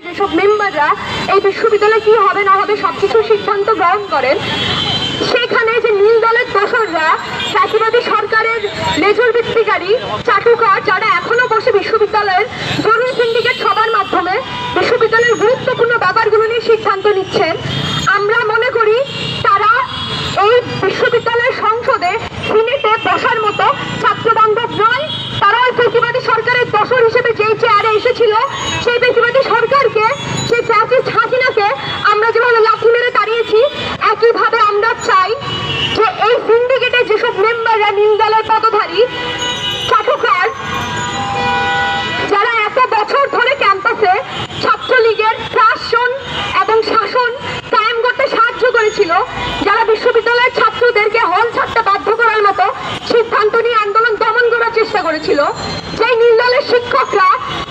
যেসব মেম্বাররা এই বিশ্ববিদ্যালয়ে কি হবে না হবে সবকিছু সিদ্ধান্ত গ্রহণ করেন, সেখানে যে নীল দলের দোসররা ফ্যাসিবাদী সরকারের লেজুর বৃত্তিকারী চাটুকার, যারা এখনো বসে বিশ্ববিদ্যালয়ের জরুরি সিন্ডিকেট সভার মাধ্যমে বিশ্ববিদ্যালয়ের গুরুত্বপূর্ণ ব্যাপারগুলো নিয়ে সিদ্ধান্ত নিচ্ছেন, আমরা মনে করি তারা এই বিশ্ববিদ্যালয়ের সংসদে সিনেটে বসার মতো ছাত্রবান্ধব নয়। তারা ওই ফ্যাসিবাদী সরকারের দোসর হিসেবে যেই চেয়ারে এসেছিল, সেই ফ্যাসিবাদী সরকারকে, সেই ফ্যাসিস্ট হাসিনাকে আমরা যেভাবে লাথি মেরে তাড়িয়েছি, একইভাবে আমরা চাই যে এই সিন্ডিকেটের যেসব মেম্বাররা নীল দলের পদধারী চাটুকার, যারা এত বছর ধরে ক্যাম্পাসে ছাত্রলীগের শাসন এবং শাসন কায়েম করতে সাহায্য করেছিল, যারা বিশ্ববিদ্যালয়ের ছাত্রদেরকে হল ছাড়তে বাধ্য করার মতো সিদ্ধান্ত নিয়ে আন্দোলন দমন করার চেষ্টা করেছিল, যেই নীল দলের শিক্ষকরা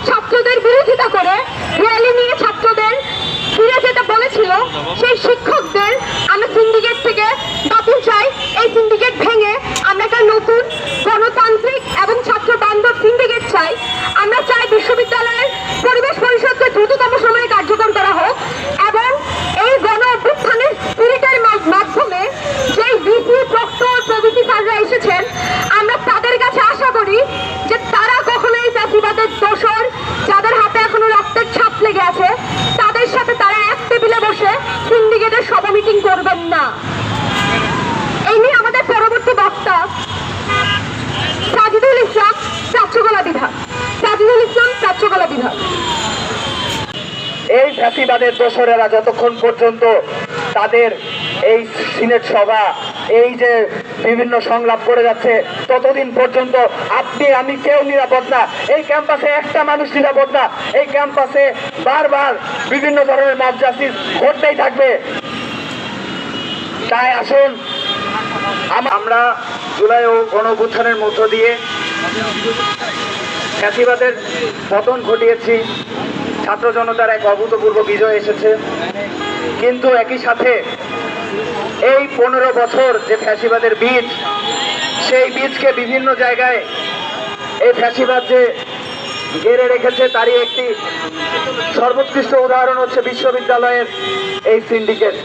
ছাত্রদের বিরোধিতা করে র্যালি নিয়ে ছাত্রদের ফিরে যেতে বলেছিল, সেই শিক্ষকদের আমরা সিন্ডিকেট থেকে বাতিল চাই। এই সিন্ডিকেট ভেঙে আমরা একটা নতুন গণতান্ত্রিক এবং ছাত্র বান্ধব সিন্ডিকেট চাই। আমরা চাই বিশ্ববিদ্যালয়ের পরিবেশ পরিষদকে দ্রুততম সময়ে কার্যকর করা হোক এবং এই গণ অভ্যুত্থানের স্পিরিটের মাধ্যমে যে ভিসি প্রক্টর প্রভৃতি স্যাররা এসেছেন, আমরা তাদের কাছে আশা করি যে তারা কখনো এই ফ্যাসিবাদের দোসর, যাদের হাতে এখনো রক্তের ছাপ লেগে আছে, তাদের সাথে তারা এক টেবিলে বসে সিন্ডিকেটের সভা মিটিং করবেন না। এই নিয়ে আমাদের পরবর্তী বক্তা সাজিদুল ইসলাম, প্রাচ্যকলা বিভাগ। সাজিদুল ইসলাম, প্রাচ্যকলা বিভাগ। এই ফ্যাসিবাদের দোসরেরা যতক্ষণ পর্যন্ত তাদের এই সিনেট সভা, এই যে বিভিন্ন সংলাপ করে যাচ্ছে, ততদিন পর্যন্ত আপনি আমি কেউ নিরাপদ না। এই ক্যাম্পাসে একটা মানুষ নিরাপদ না। এই ক্যাম্পাসে বারবার বিভিন্ন ধরনের মব জাস্টিস ঘটতেই থাকবে। তাই আসুন, আমরা জুলাই ও গণঅভ্যুত্থানের মধ্য দিয়ে ফ্যাসিবাদের পতন ঘটিয়েছি। ছাত্র জনতার এক অভূতপূর্ব বিজয় এসেছে, কিন্তু একই সাথে এই 15 বছর যে ফ্যাসিবাদের বীজ, সেই বীজকে বিভিন্ন জায়গায় এই ফ্যাসিবাদ যে গেড়ে রেখেছে, তারই একটি সর্বোৎকৃষ্ট উদাহরণ হচ্ছে বিশ্ববিদ্যালয়ের এই সিন্ডিকেট।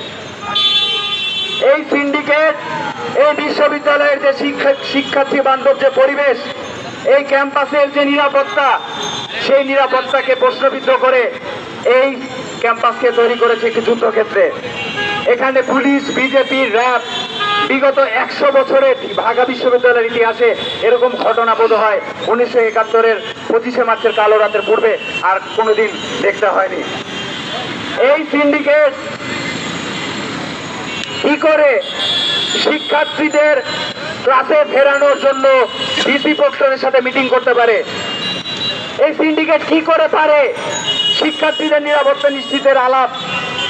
এই সিন্ডিকেট এই বিশ্ববিদ্যালয়ের যে শিক্ষার্থী বান্ধব যে পরিবেশ, এই ক্যাম্পাসের যে নিরাপত্তা, সেই নিরাপত্তাকে প্রশ্নবিদ্ধ করে এই ক্যাম্পাসকে তৈরি করেছে একটি যুদ্ধক্ষেত্রে। এখানে পুলিশ, বিজেপি, র্যাব বিগত 100 বছরের ঢাকা বিশ্ববিদ্যালয়ের ইতিহাসে এরকম ঘটনা বোধ হয় 1971-এর 25শে মার্চের কালো রাতের পূর্বে আর কোনোদিন দেখতে হয়নি। এই সিন্ডিকেট কি করে শিক্ষার্থীদের ক্লাসে ফেরানোর জন্য ভিসি প্রক্টরের সাথে মিটিং করতে পারে? এই সিন্ডিকেট কি করে পারে শিক্ষার্থীদের নিরাপত্তা নিশ্চিতের আলাপ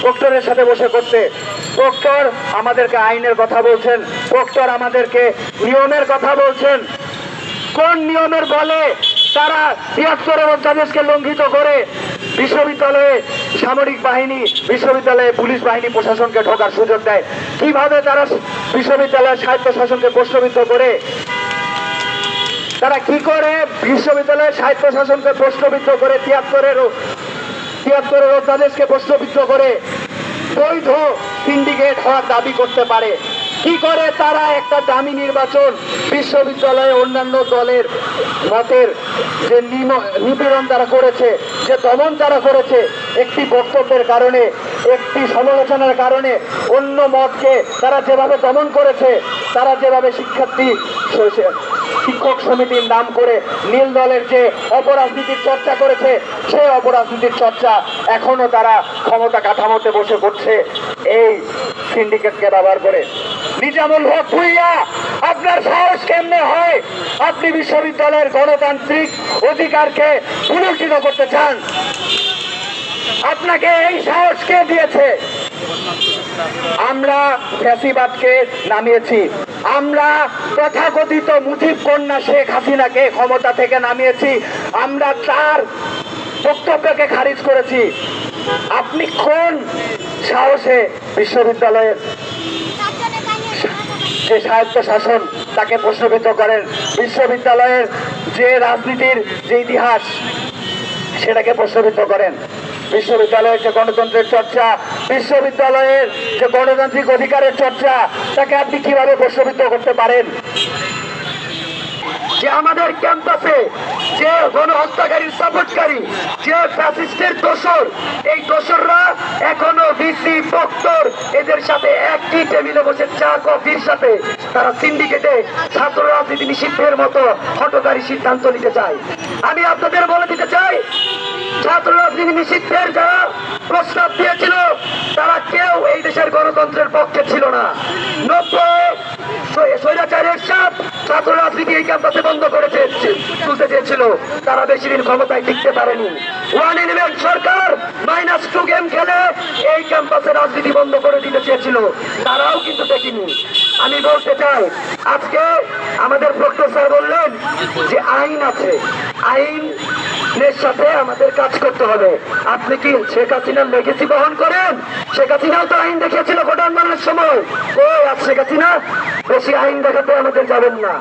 প্রক্টরের সাথে বসে করতে? প্রক্টর আমাদেরকে আইনের কথা বলছেন, প্রক্টর আমাদেরকে নিয়মের কথা বলছেন। কোন নিয়মের বলে তারা 73 অধ্যাদেশকে লঙ্ঘিত করে বিশ্ববিদ্যালয়ে সামরিক বাহিনী, বিশ্ববিদ্যালয়ে পুলিশ বাহিনী, প্রশাসনকে ঢোকার সুযোগ দেয়? কিভাবে তারা বিশ্ববিদ্যালয়ের স্বায়ত্তশাসনকে প্রশ্নবিদ্ধ করে? তারা কি করে বিশ্ববিদ্যালয়ের স্বায়ত্তশাসনকে প্রশ্নবিদ্ধ করে 73 অধ্যাদেশকে প্রশ্নবিদ্ধ করে বৈধ সিন্ডিকেট হওয়ার দাবি করতে পারে? কি করে তারা একটা দামি নির্বাচন, বিশ্ববিদ্যালয়ে অন্যান্য দলের মতের যে নিপীড়ন তারা করেছে, যে দমন তারা করেছে, একটি বক্তব্যের কারণে, একটি সমালোচনার কারণে অন্য মতকে তারা যেভাবে দমন করেছে, তারা যেভাবে শিক্ষক সমিতির নাম করে নীল দলের যে অপরাজনীতির চর্চা করেছে, সেই অপরাজনীতির চর্চা এখনো তারা ক্ষমতা কাঠামোতে বসে করছে এই সিন্ডিকেটকে ব্যবহার করে। নিজামুল হক ভূঁইয়া, আপনার সাহস কেমনে হয় আপনি বিশ্ববিদ্যালয়ের গণতান্ত্রিক অধিকারকে পুনর্জীবিত করতে চান? আপনাকে এই সাহস কে দিয়েছে? আমরা ফ্যাসিবাদকে নামিয়েছি, আমরা তথাকথিত মুজিব কন্যা শেখ হাসিনাকে ক্ষমতা থেকে নামিয়েছি, আমরা তার বক্তব্যকে খারিজ করেছি। আপনি কোন সাহসে বিশ্ববিদ্যালয়ের যে স্বায়ত্তশাসন তাকে প্রশ্নবিদ্ধ করেন? বিশ্ববিদ্যালয়ের যে রাজনীতির যে ইতিহাস, সেটাকে প্রশ্নবিদ্ধ করেন? বিশ্ববিদ্যালয়ের যে গণতন্ত্রের চর্চা, বিশ্ববিদ্যালয়ের যে গণতান্ত্রিক অধিকারের চর্চা, তাকে আপনি কিভাবে প্রশ্নবিদ্ধ করতে পারেন? যে আমাদের ক্যাম্পাসে যে গণহত্যাকারীর সাপোর্টকারী, যে ফ্যাসিস্টের দোসর, এই দোসররা এখনো ভিসি প্রক্টর এদের সাথে একই টেবিলে বসে চা কফির সাথে তারা সিন্ডিকেটে ছাত্র রাজনীতি নিষিদ্ধের মতো হঠকারী সিদ্ধান্ত নিতে চায়। আমি আপনাদের বলে দিতে চাই, ছাত্র রাজনীতি নিষিদ্ধের যারা প্রস্তাব দিয়েছিল তারা কেউ এই দেশের গণতন্ত্রের পক্ষে ছিল না। 90 স্বৈরাচারের সাথ ছাত্র রাজনীতি এই ক্যাম্পাসে বন্ধ করে তুলতে চেয়েছিল, তারা বেশি দিন ক্ষমতায় টিকতে পারেনি। 1-in-1 সরকার -2 গেম খেলে এই ক্যাম্পাসে রাজনীতি বন্ধ করে দিতে চেয়েছিল, তারাও কিন্তু দেখিনি। আমি বলতে চাই, আজকে আমাদের প্রক্টর স্যার বললেন যে আইন আছে, আইনের সাথে আমাদের কাজ করতে হবে। আপনি কি শেখ হাসিনার লেগেসি বহন করেন? শেখ হাসিনাও তো আইন দেখিয়েছিল ভোট আন্দোলনের সময়। কই আছে শেখ হাসিনা? বেশি আইন দেখাতে আমাদের যাবেন না।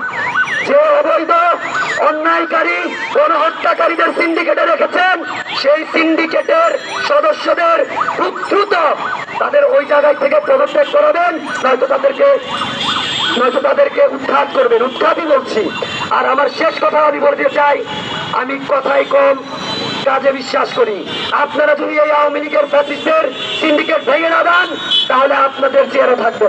যে অবৈধ অন্যায়কারী গণহত্যাকারীদের সিন্ডিকেটে রেখেছেন, সেই সিন্ডিকেটের সদস্যদের খুব দ্রুত তাদের ওই জায়গায় থেকে পদত্যাগ করাবেন, নয়তো তাদেরকে উৎখাত করবেন। উৎখাতই বলছি। আর আমার শেষ কথা আমি বলতে চাই, আমি কথাই কম কাজে বিশ্বাস করি। আপনারা যদি এই আওয়ামী লীগের ফ্যাসিস্টের সিন্ডিকেট ভেঙে না দেন, তাহলে আপনাদের চেয়ারে থাকবে না।